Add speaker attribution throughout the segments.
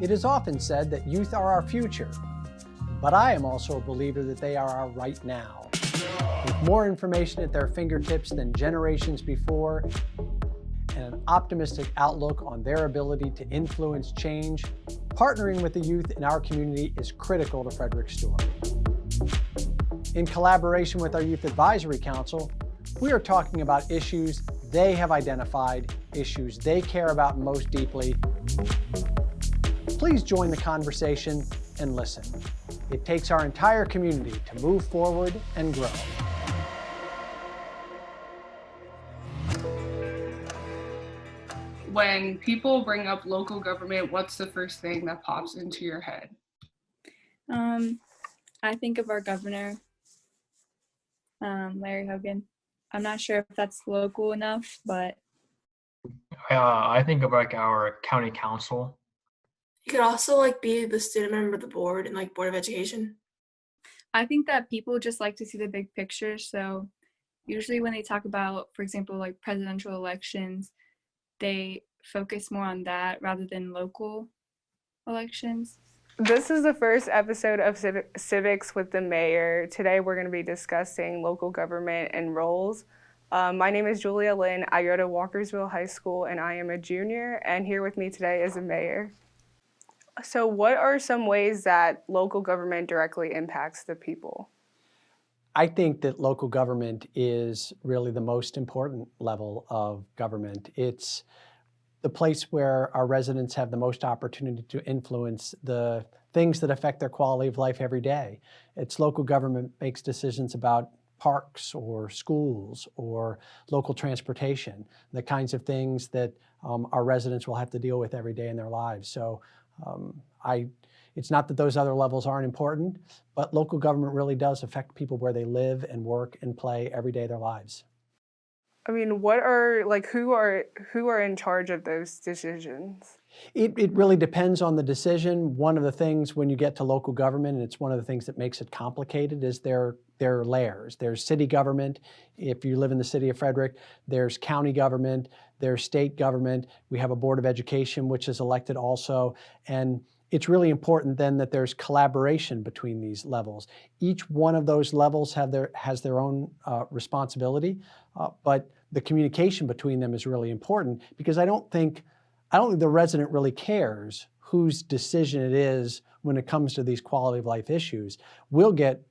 Speaker 1: It is often said that youth are our future, but I am also a believer that they are our right now. With more information at their fingertips than generations before, and an optimistic outlook on their ability to influence change, partnering with the youth in our community is critical to Frederick's story. In collaboration with our Youth Advisory Council, we are talking about issues they have identified, issues they care about most deeply. Please join the conversation and listen. It takes our entire community to move forward and grow.
Speaker 2: When people bring up local government, what's the first thing that pops into your head?
Speaker 3: I think of our governor, Larry Hogan. I'm not sure if that's local enough, but
Speaker 4: I think of like our county council.
Speaker 5: You could also like be the student member of the board and like Board of Education.
Speaker 3: I think that people just like to see the big picture. So usually when they talk about, for example, like presidential elections, they focus more on that rather than local elections.
Speaker 6: This is the first episode of Civics with the Mayor. Today we're going to be discussing local government and roles. My name is Julia Lin. I go to Walkersville High School and I am a junior, and here with me today is the mayor. So what are some ways that local government directly impacts the people?
Speaker 1: I think that local government is really the most important level of government. It's the place where our residents have the most opportunity to influence the things that affect their quality of life every day. It's local government makes decisions about parks or schools or local transportation, the kinds of things that our residents will have to deal with every day in their lives. So it's not that those other levels aren't important, but local government really does affect people where they live and work and play every day of their lives.
Speaker 6: I mean, who are in charge of those decisions?
Speaker 1: It really depends on the decision. One of the things when you get to local government, and it's one of the things that makes it complicated, is there are layers. There's city government. If you live in the city of Frederick, there's county government, there's state government. We have a Board of Education, which is elected also. And it's really important then that there's collaboration between these levels. Each one of those levels has their own responsibility, but the communication between them is really important, because I don't think the resident really cares whose decision it is when it comes to these quality of life issues. We'll get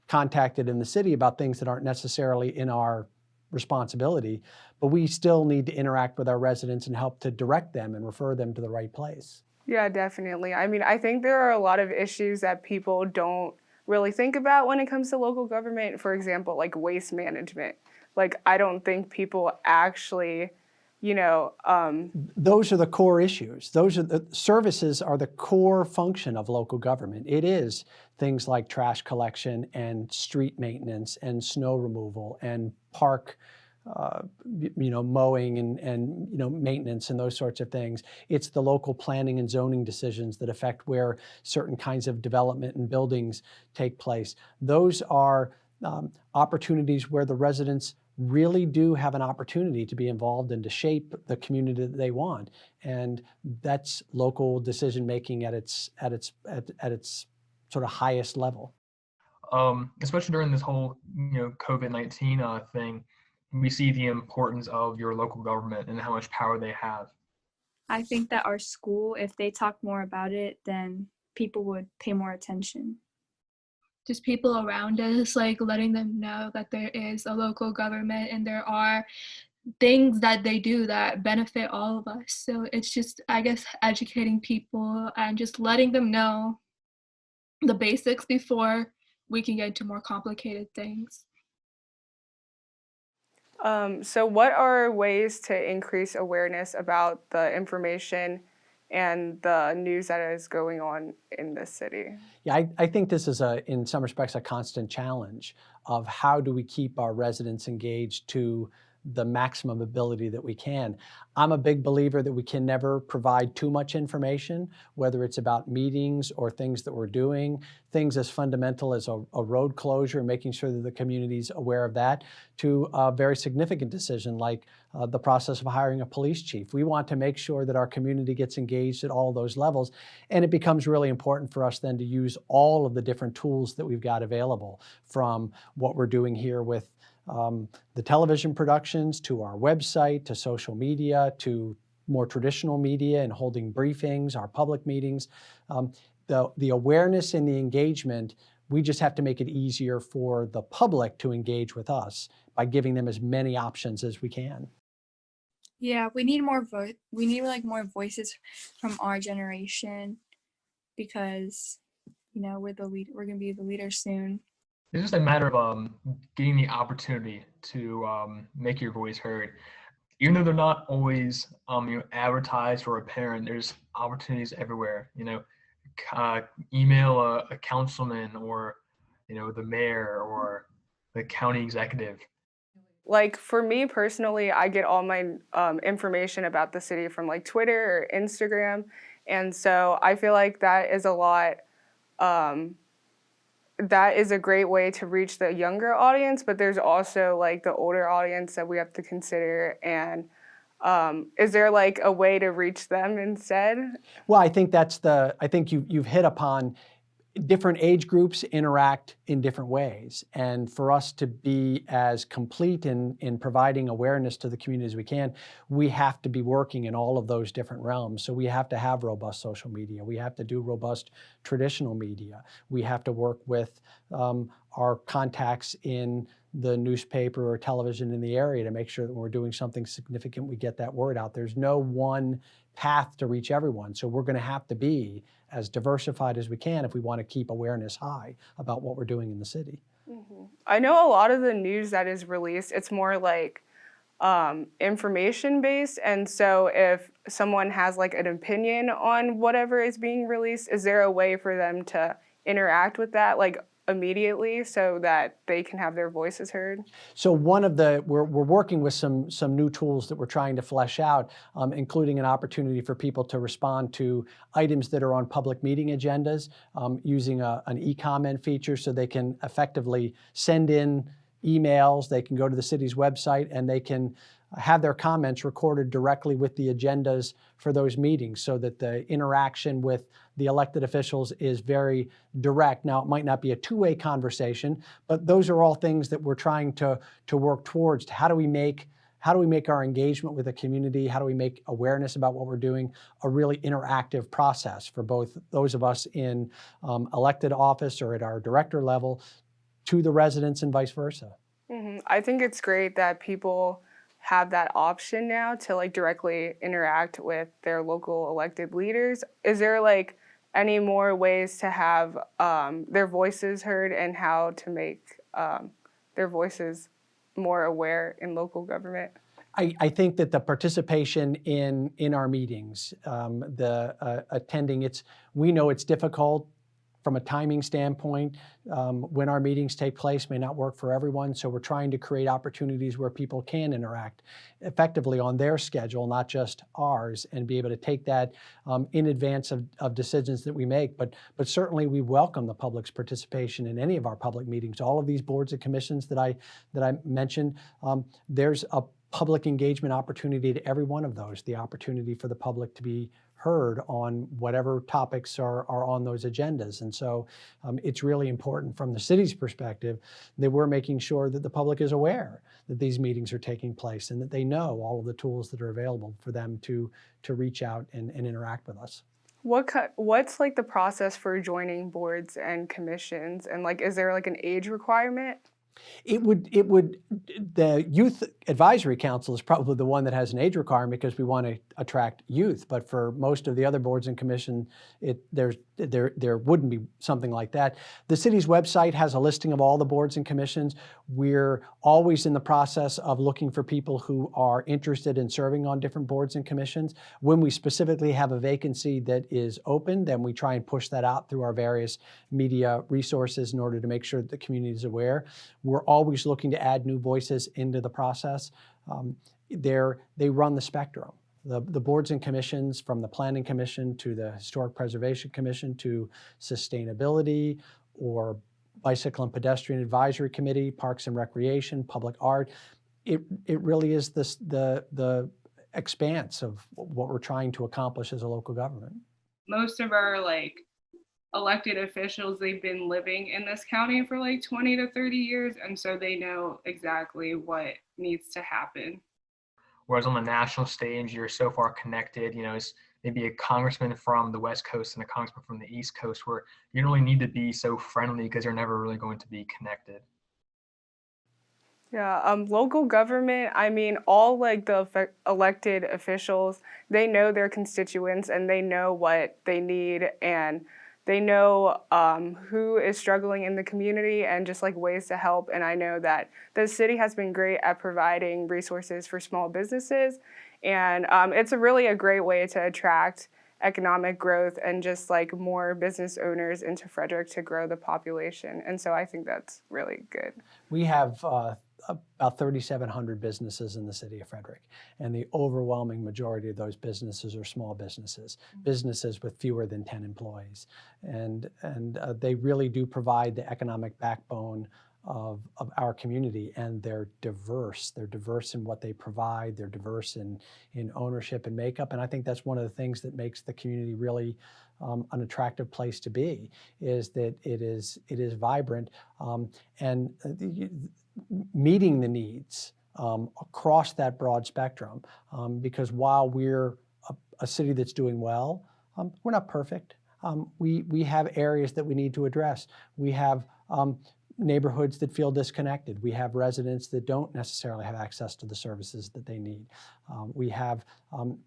Speaker 1: contacted in the city about things that aren't necessarily in our responsibility, but we still need to interact with our residents and help to direct them and refer them to the right place.
Speaker 6: Yeah, definitely. I mean, I think there are a lot of issues that people don't really think about when it comes to local government. For example, like waste management. Like, I don't think people actually,
Speaker 1: Those are the core issues. Those are the services are the core function of local government. It is things like trash collection and street maintenance and snow removal and park mowing and maintenance and those sorts of things. It's the local planning and zoning decisions that affect where certain kinds of development and buildings take place. Those are opportunities where the residents really do have an opportunity to be involved and to shape the community that they want. And that's local decision making at its sort of highest level.
Speaker 4: Especially during this whole COVID-19 thing, we see the importance of your local government and how much power they have.
Speaker 3: I think that our school, if they talk more about it, then people would pay more attention.
Speaker 7: Just people around us, like letting them know that there is a local government and there are things that they do that benefit all of us. So it's just, I guess, educating people and just letting them know the basics before we can get into more complicated things.
Speaker 6: So what are ways to increase awareness about the information and the news that is going on in this city?
Speaker 1: Yeah, I think this is in some respects, a constant challenge of how do we keep our residents engaged to the maximum ability that we can. I'm a big believer that we can never provide too much information, whether it's about meetings or things that we're doing, things as fundamental as a road closure, making sure that the community's aware of that, to a very significant decision like the process of hiring a police chief. We want to make sure that our community gets engaged at all those levels, and it becomes really important for us then to use all of the different tools that we've got available, from what we're doing here with the television productions, to our website, to social media, to more traditional media and holding briefings, our public meetings. The awareness and the engagement, we just have to make it easier for the public to engage with us by giving them as many options as we can.
Speaker 3: Yeah, we need more we need like more voices from our generation, because we're gonna be the leaders soon.
Speaker 4: It's just a matter of getting the opportunity to make your voice heard. Even though they're not always advertised or apparent, there's opportunities everywhere. Email a councilman, or the mayor, or the county executive.
Speaker 6: Like for me personally, I get all my information about the city from like Twitter or Instagram, and so I feel like that is a lot. That is a great way to reach the younger audience, but there's also like the older audience that we have to consider. And is there like a way to reach them instead?
Speaker 1: Well, I think I think you've hit upon different age groups interact in different ways. And for us to be as complete in providing awareness to the community as we can, we have to be working in all of those different realms. So we have to have robust social media. We have to do robust traditional media. We have to work with our contacts in the newspaper or television in the area to make sure that when we're doing something significant, we get that word out. There's no one path to reach everyone. So we're going to have to be as diversified as we can if we want to keep awareness high about what we're doing in the city.
Speaker 6: Mm-hmm. I know a lot of the news that is released, it's more like information based. And so if someone has like an opinion on whatever is being released, is there a way for them to interact with that like immediately so that they can have their voices heard?
Speaker 1: So we're working with some new tools that we're trying to flesh out, including an opportunity for people to respond to items that are on public meeting agendas using an e-comment feature, so they can effectively send in emails. They can go to the city's website and they can have their comments recorded directly with the agendas for those meetings, so that the interaction with the elected officials is very direct. Now, it might not be a two-way conversation, but those are all things that we're trying to work towards. How do we make our engagement with the community, how do we make awareness about what we're doing a really interactive process for both those of us in elected office or at our director level to the residents and vice versa?
Speaker 6: Mm-hmm. I think it's great that people have that option now to like directly interact with their local elected leaders. Is there like any more ways to have their voices heard, and how to make their voices more aware in local government?
Speaker 1: I think that the participation in our meetings, the attending, we know it's difficult from a timing standpoint. When our meetings take place may not work for everyone, so we're trying to create opportunities where people can interact effectively on their schedule, not just ours, and be able to take that in advance of decisions that we make. But certainly we welcome the public's participation in any of our public meetings. All of these boards and commissions that I mentioned, there's a public engagement opportunity to every one of those, the opportunity for the public to be heard on whatever topics are on those agendas. And so it's really important from the city's perspective that we're making sure that the public is aware that these meetings are taking place and that they know all of the tools that are available for them to reach out and interact with us.
Speaker 6: What's like the process for joining boards and commissions, and like is there like an age requirement? The Youth Advisory Council is probably the one that has an age requirement because we want to attract youth. But for most of the other boards and commission, there wouldn't be something like that. The city's website has a listing of all the boards and commissions. We're always in the process of looking for people who are interested in serving on different boards and commissions. When we specifically have a vacancy that is open, then we try and push that out through our various media resources in order to make sure that the community is aware.
Speaker 1: We're always looking to add new voices into the process. They run the spectrum. The boards and commissions, from the Planning Commission to the Historic Preservation Commission to Sustainability or Bicycle and Pedestrian Advisory Committee, Parks and Recreation, Public Art, it really is the expanse of what we're trying to accomplish as a local government.
Speaker 2: Most of our like elected officials, they've been living in this county for like 20 to 30 years, and so they know exactly what needs to happen.
Speaker 4: Whereas on the national stage, you're so far connected, it's maybe a congressman from the West Coast and a congressman from the East Coast, where you don't really need to be so friendly because you're never really going to be connected.
Speaker 6: Yeah, local government, I mean, all like the elected officials, they know their constituents and they know what they need, and they know who is struggling in the community and just like ways to help. And I know that the city has been great at providing resources for small businesses, and it's really a great way to attract economic growth and just like more business owners into Frederick to grow the population. And so I think that's really good.
Speaker 1: We have about 3,700 businesses in the city of Frederick, and the overwhelming majority of those businesses are small businesses, businesses with fewer than 10 employees, and they really do provide the economic backbone of our community, and they're diverse. They're diverse in what they provide. They're diverse in ownership and makeup, and I think that's one of the things that makes the community really an attractive place to be, is that it is vibrant and meeting the needs across that broad spectrum, because while we're a city that's doing well, we're not perfect. We have areas that we need to address. We have neighborhoods that feel disconnected. We have residents that don't necessarily have access to the services that they need. We have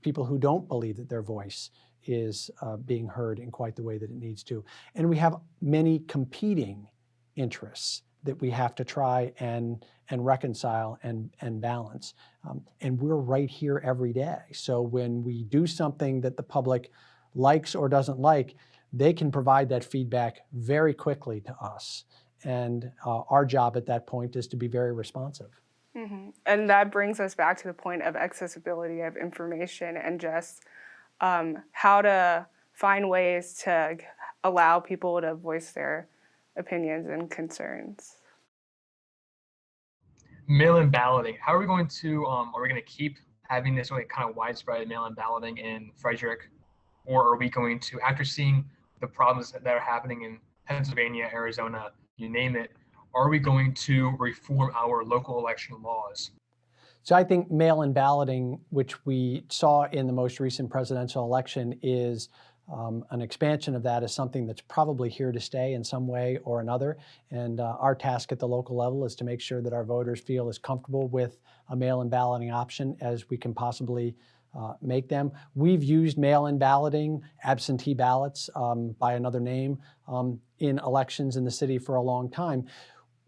Speaker 1: people who don't believe that their voice is being heard in quite the way that it needs to. And we have many competing interests that we have to try and reconcile and balance. And we're right here every day. So when we do something that the public likes or doesn't like, they can provide that feedback very quickly to us. And our job at that point is to be very responsive.
Speaker 6: Mm-hmm. And that brings us back to the point of accessibility of information and just how to find ways to allow people to voice their opinions and concerns.
Speaker 4: Mail-in balloting. How are we going to, are we going to keep having this really kind of widespread mail-in balloting in Frederick? Or are we going to, after seeing the problems that are happening in Pennsylvania, Arizona, you name it, are we going to reform our local election laws?
Speaker 1: So I think mail-in balloting, which we saw in the most recent presidential election, is an expansion of that, is something that's probably here to stay in some way or another. And our task at the local level is to make sure that our voters feel as comfortable with a mail-in balloting option as we can possibly make them. We've used mail-in balloting, absentee ballots by another name, in elections in the city for a long time.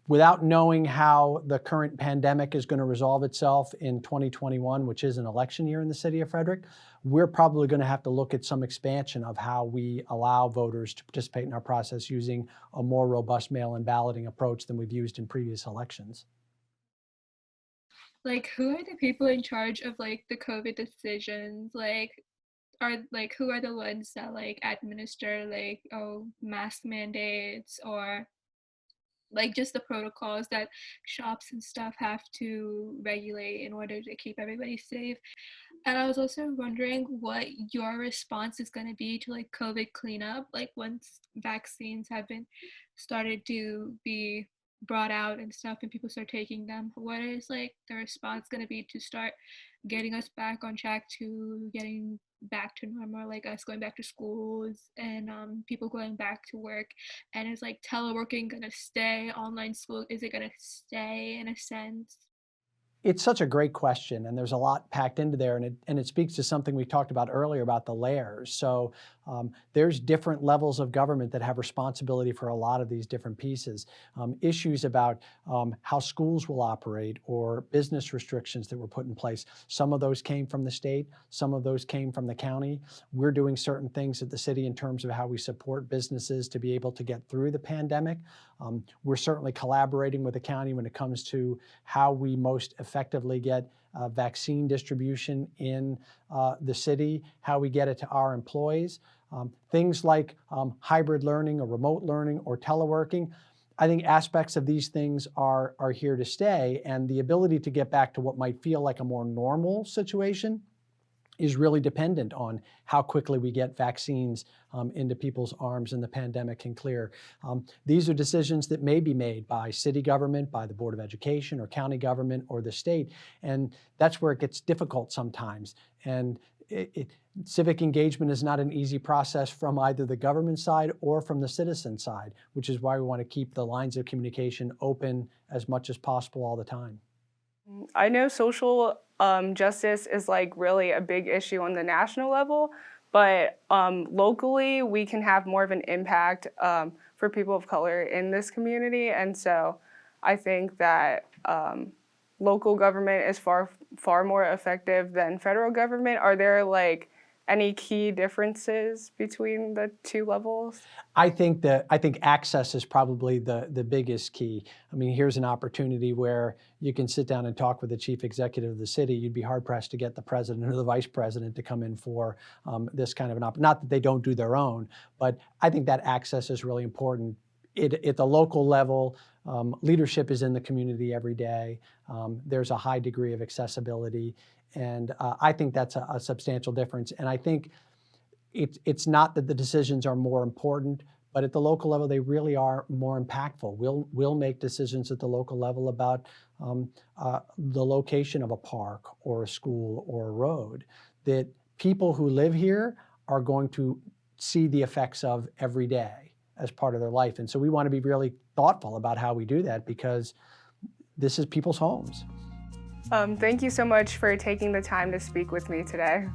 Speaker 1: Without knowing how the current pandemic is going to resolve itself in 2021, which is an election year in the city of Frederick, we're probably going to have to look at some expansion of how we allow voters to participate in our process using a more robust mail-in balloting approach than we've used in previous elections.
Speaker 7: Like, who are the people in charge of like the COVID decisions? Like, who are the ones that like administer like mask mandates, or like just the protocols that shops and stuff have to regulate in order to keep everybody safe? And I was also wondering what your response is going to be to like COVID cleanup, like once vaccines have been started to be brought out and stuff and people start taking them. What is like the response going to be to start getting us back on track to getting back to normal, like us going back to schools and people going back to work? And is like teleworking going to stay? Online school, is it going to stay in a sense?
Speaker 1: It's such a great question, and there's a lot packed into there, and it speaks to something we talked about earlier about the layers. So There's different levels of government that have responsibility for a lot of these different pieces. Issues about how schools will operate or business restrictions that were put in place. Some of those came from the state, some of those came from the county. We're doing certain things at the city in terms of how we support businesses to be able to get through the pandemic. We're certainly collaborating with the county when it comes to how we most effectively get vaccine distribution in the city, how we get it to our employees. Things like hybrid learning or remote learning or teleworking. I think aspects of these things are here to stay, and the ability to get back to what might feel like a more normal situation is really dependent on how quickly we get vaccines into people's arms and the pandemic can clear. These are decisions that may be made by city government, by the Board of Education or county government or the state. And that's where it gets difficult sometimes. And civic engagement is not an easy process from either the government side or from the citizen side, which is why we want to keep the lines of communication open as much as possible all the time.
Speaker 6: I know social justice is like really a big issue on the national level, but locally we can have more of an impact for people of color in this community. And so I think that local government is far more effective than federal government. Are there like any key differences between the two levels?
Speaker 1: I think access is probably the biggest key. I mean, here's an opportunity where you can sit down and talk with the chief executive of the city. You'd be hard pressed to get the president or the vice president to come in for this kind of an opportunity. Not that they don't do their own, but I think that access is really important. At the local level, leadership is in the community every day. There's a high degree of accessibility. And I think that's a substantial difference. And I think it's not that the decisions are more important, but at the local level, they really are more impactful. We'll make decisions at the local level about the location of a park or a school or a road that people who live here are going to see the effects of every day as part of their life. And so we want to be really thoughtful about how we do that because this is people's homes.
Speaker 6: Thank you so much for taking the time to speak with me today.